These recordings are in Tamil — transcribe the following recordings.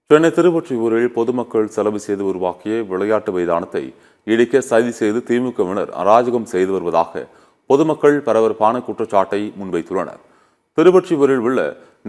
சென்னை திருவொற்றியூரில் பொதுமக்கள் செலவு செய்து உருவாக்கிய விளையாட்டு மைதானத்தை இடிக்க சதி செய்து திமுகவினர் அராஜகம் செய்து வருவதாக பொதுமக்கள் பரபரப்பான குற்றச்சாட்டை முன்வைத்துள்ளனர். திருவொற்றியூரில் உள்ள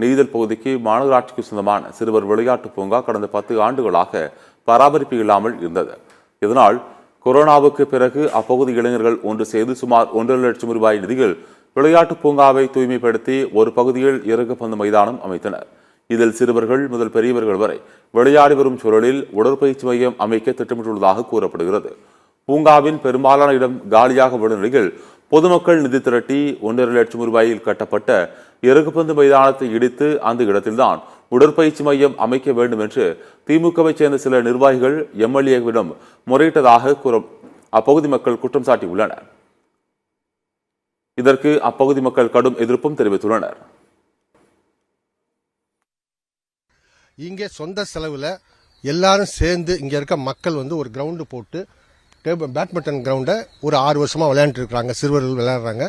நெய்தல் பகுதிக்கு மாநகராட்சிக்கு சொந்தமான சிறுவர் விளையாட்டு பூங்கா கடந்த 10 ஆண்டுகளாக பராமரிப்பு இல்லாமல் இருந்தது. இதனால் கொரோனாவுக்கு பிறகு அப்பகுதி இளைஞர்கள் ஒன்று செய்து சுமார் 1.5 லட்சம் ரூபாய் நிதியில் விளையாட்டு பூங்காவை தூய்மைப்படுத்தி ஒரு பகுதியில் இறகுப்பந்து மைதானம் அமைத்தனர். இதில் சிறுவர்கள் முதல் பெரியவர்கள் வரை விளையாடி வரும் சூழலில் உடற்பயிற்சி மையம் அமைக்க திட்டமிட்டுள்ளதாக கூறப்படுகிறது. பூங்காவின் பெரும்பாலான இடம் காலியாக உள்ள நிலையில் பொதுமக்கள் நிதி திரட்டி 1.5 லட்சம் ரூபாயில் கட்டப்பட்ட இறகுப்பந்து மைதானத்தை இடித்து அந்த இடத்தில்தான் உடற்பயிற்சி மையம் அமைக்க வேண்டும் என்று திமுகவை சேர்ந்த சில நிர்வாகிகள் எம்எல்ஏவிடம் முறையிட்டதாக அப்பகுதி மக்கள் குற்றம் சாட்டியுள்ளனர். இதற்கு அப்பகுதி மக்கள் கடும் எதிர்ப்பும் தெரிவித்துள்ளனர். இங்கே சொந்த செலவில் எல்லாரும் சேர்ந்து இங்கே இருக்க மக்கள் ஒரு கிரவுண்டு போட்டு பேட்மிண்டன் கிரவுண்டை ஒரு 6 வருஷமாக விளையாண்டுட்டு இருக்கிறாங்க. சிறுவர்கள் விளையாடுறாங்க.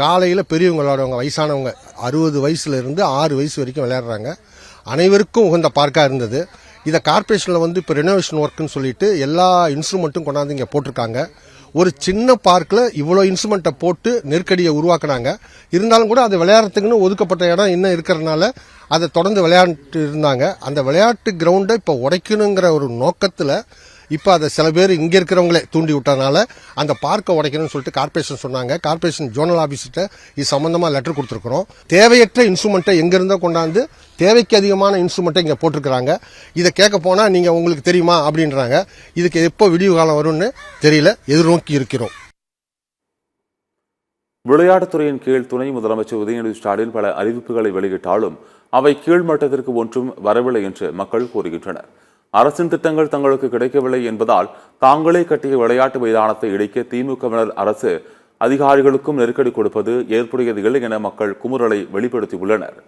காலையில் பெரியவங்க விளையாடுவாங்க, வயசானவங்க 60 வயசுல இருந்து 6 வயசு வரைக்கும் விளையாடுறாங்க. அனைவருக்கும் உகந்த பார்க்காக இருந்தது. இதை கார்பரேஷனில் இப்போ ரெனோவேஷன் ஒர்க்குன்னு சொல்லிட்டு எல்லா இன்ஸ்ட்ருமெண்ட்டும் கொண்டாந்து இங்கே போட்டிருக்காங்க. ஒரு சின்ன பார்க்கில் இவ்வளோ இன்ஸ்ட்ருமெண்ட்டை போட்டு நெருக்கடியை உருவாக்குனாங்க. இருந்தாலும் கூட அது விளையாடுறதுக்குன்னு ஒதுக்கப்பட்ட இடம் இன்னும் இருக்கிறதுனால அதை தொடர்ந்து விளையாட்டு இருந்தாங்க. அந்த விளையாட்டு கிரவுண்டை இப்போ உடைக்கணுங்கிற ஒரு நோக்கத்தில் இப்போ அதை சில பேர் இங்கே இருக்கிறவங்களே தூண்டி விட்டதுனால அந்த பார்க்கை உடைக்கணும்னு சொல்லிட்டு கார்பரேஷன் சொன்னாங்க. கார்பரேஷன் ஜோனல் ஆஃபீஸர்கிட்ட இது சம்பந்தமாக லெட்டர் கொடுத்துருக்குறோம். தேவையற்ற இன்ஸ்ட்ருமெண்ட்டை எங்கேருந்தோ கொண்டாந்து தேவைக்கு அதிகமான இன்ஸ்ட்ருமெண்ட்டை இங்கே போட்டிருக்கிறாங்க. இதை கேட்க போனால் நீங்கள் உங்களுக்கு தெரியுமா அப்படின்றாங்க. இதுக்கு எப்போ விடிவு காலம் வரும்னு தெரியல, எதிர்நோக்கி இருக்கிறோம். விளையாட்டுத்துறையின் கீழ் துணை முதலமைச்சர் உதயநிதி ஸ்டாலின் பல அறிவிப்புகளை வெளியிட்டாலும் அவை கீழ்மட்டத்திற்கு ஒன்றும் வரவில்லை என்று மக்கள் கூறுகின்றனர். அரசின் திட்டங்கள் தங்களுக்கு கிடைக்கவில்லை என்பதால் தாங்களே கட்டிய விளையாட்டு மைதானத்தை இடிக்க திமுகவினர் அரசு அதிகாரிகளுக்கும் நெருக்கடி கொடுப்பது ஏற்புடையது இல்லை என மக்கள் குமுறலை வெளிப்படுத்தியுள்ளனர்.